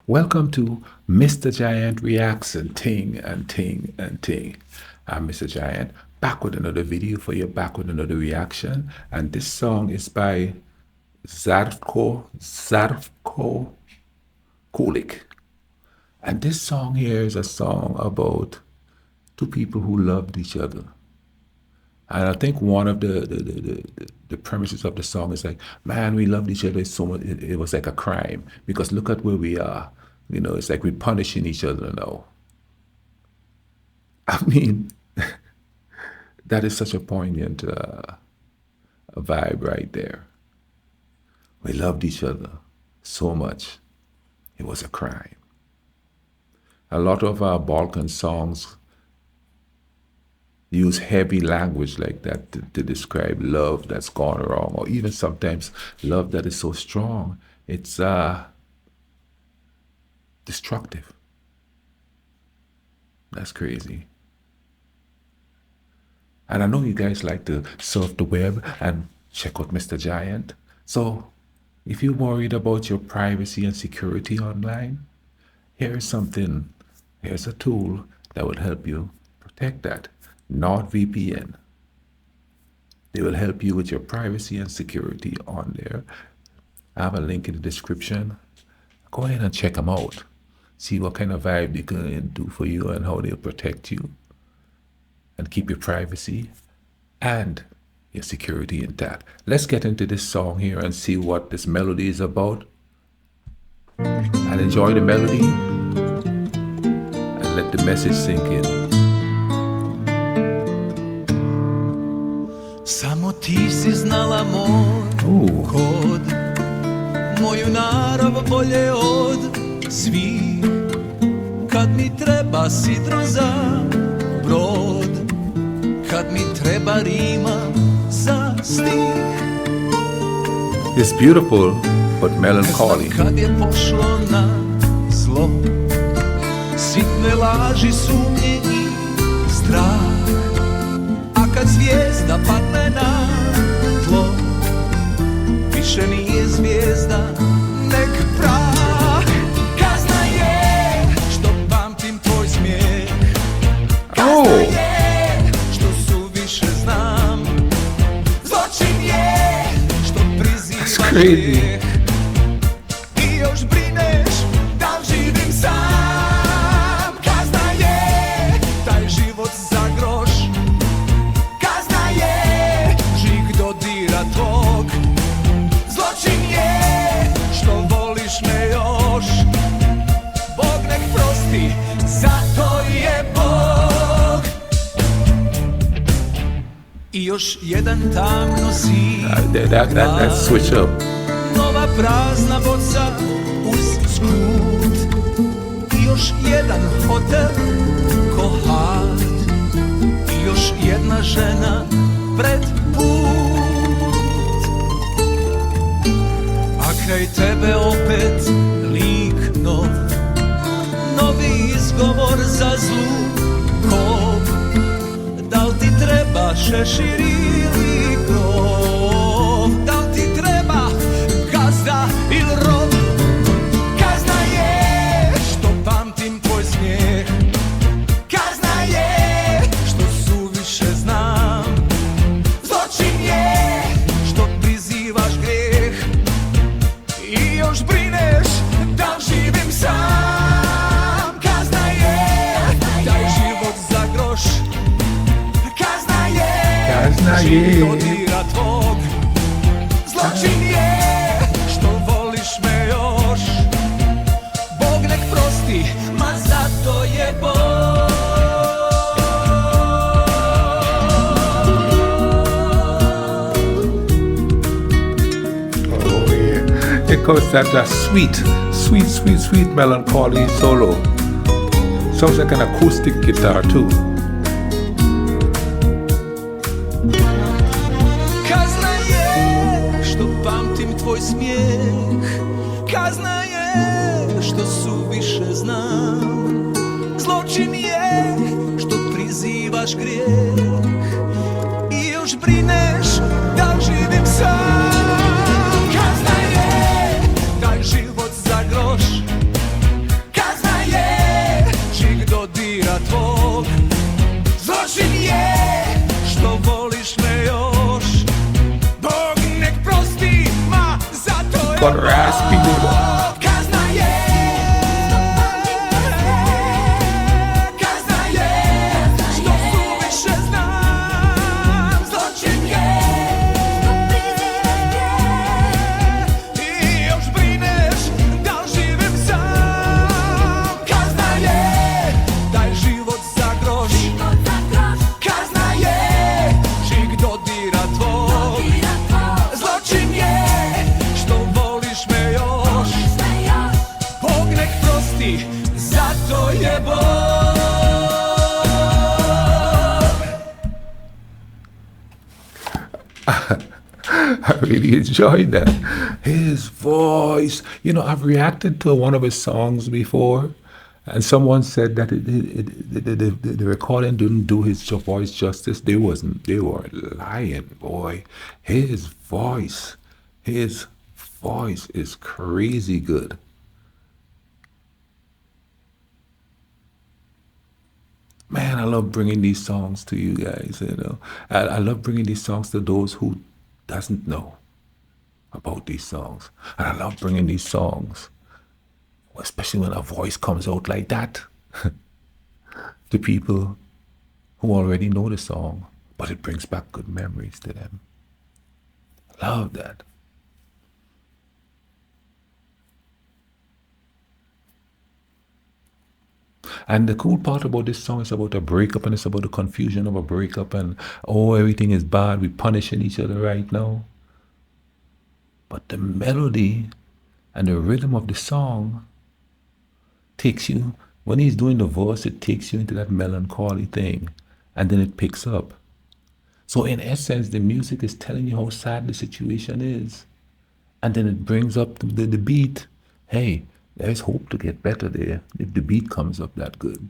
Welcome to Mr. Giant Reacts and Ting and Ting and Ting. I'm Mr. Giant, back with another video for you, back with another reaction. And this song is by Zdravko Colic. And this song here is a song about two people who loved each other. And I think one of the premises of the song is like, man, we loved each other so much, it was like a crime. Because look at where we are. You know, it's like we're punishing each other now. I mean, that is such a poignant vibe right there. We loved each other so much, it was a crime. A lot of our Balkan songs use heavy language like that to describe love that's gone wrong, or even sometimes love that is so strong, it's destructive. That's crazy. And I know you guys like to surf the web and check out Mr. Giant. So if you're worried about your privacy and security online, here's a tool that will help you protect that. NordVPN. They will help you with your privacy and security on there. I have a link in the description. Go ahead and check them out. See what kind of vibe they can do for you and how they'll protect you and keep your privacy and your security intact. Let's get into this song here and see what this melody is about. And enjoy the melody and let the message sink in. Samo ti si znala moj kod, moju narav bolje od svih. Kad mi treba sidro za brod, kad mi treba rima za stih. It's beautiful but melancholy. Kad je pošlo na zlo, sitne laži, sumnje i strah. Kad zvijezda padne na tlo, više nije zvijezda, nek prah. Kazna je što pamtim tvoj smijeh, kazna je što suviše znam, zločin je što prizivaš grijeh i još brineš da li živim sam. Kazna je taj život za groš, tvog. Zločin je što voliš me još, Bog nek prosti, zato je Bog. I još jedan tamno si that switch up. Nova prazna boca uz skut, i još jedan hotel ko had, i još jedna žena pred put. Kraj tebe opet lik nov, novi izgovor za zlu kov. Da li ti treba šešir ili krov, da li ti treba gazda ili rob. Kazna je što pamtim tvoj smijeh, kazna je što suviše znam, zločin je što prizivaš grijeh i još brineš da li živim sam. Kazna je taj život za groš, kazna je što dodira tvog. Zločin je što voliš me još, Bog nek prosti, ma zato je Bog. It goes that sweet melancholy solo. Sounds like an acoustic guitar too. Kazna je što pamtim tvoj smijeh, kazna je što suviše znam, zločin je što prizivaš grijeh i još brineš da li živim sam. Kazna je taj život za groš, isti, zato je Bog. I really enjoyed that. His voice. You know, I've reacted to one of his songs before, and someone said that the recording didn't do his voice justice. They weren't lying, boy. His voice is crazy good. Man, I love bringing these songs to you guys, you know. I love bringing these songs to those who doesn't know about these songs. And I love bringing these songs, especially when a voice comes out like that, to people who already know the song, but it brings back good memories to them. Love that. And the cool part about this song is about a breakup, and it's about the confusion of a breakup, and oh, everything is bad, we're punishing each other right now. But the melody and the rhythm of the song takes you, when he's doing the verse, it takes you into that melancholy thing, and then it picks up. So in essence, the music is telling you how sad the situation is, and then it brings up the beat. Hey, there's hope to get better there if the beat comes up that good.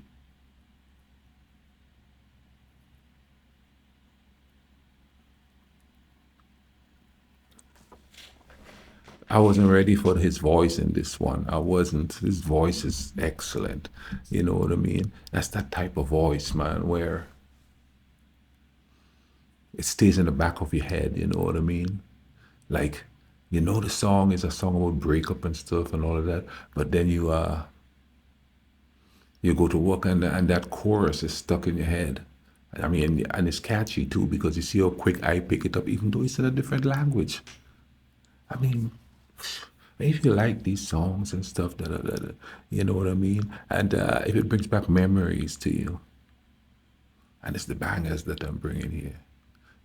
I wasn't ready for his voice in this one. I wasn't. His voice is excellent. You know what I mean? That's that type of voice, man, where it stays in the back of your head, you know what I mean? Like, you know the song is a song about breakup and stuff and all of that, but then you go to work and that chorus is stuck in your head. I mean, and it's catchy too, because you see how quick I pick it up, even though it's in a different language. I mean, if you like these songs and stuff, you know what I mean? And if it brings back memories to you, and it's the bangers that I'm bringing here,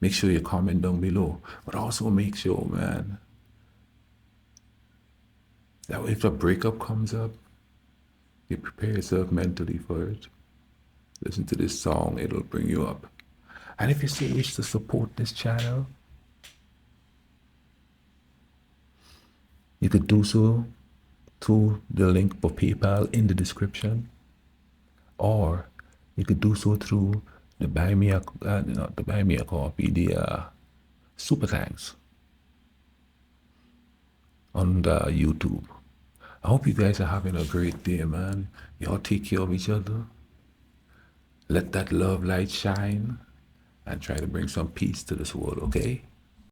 make sure you comment down below. But also make sure, man, that if a breakup comes up, you prepare yourself mentally for it. Listen to this song, it'll bring you up. And if you still wish to support this channel, you could do so through the link for PayPal in the description, or you could do so through the Buy Me a Coffee, the Super Thanks on the YouTube. I hope you guys are having a great day, man. Y'all take care of each other. Let that love light shine and try to bring some peace to this world, okay?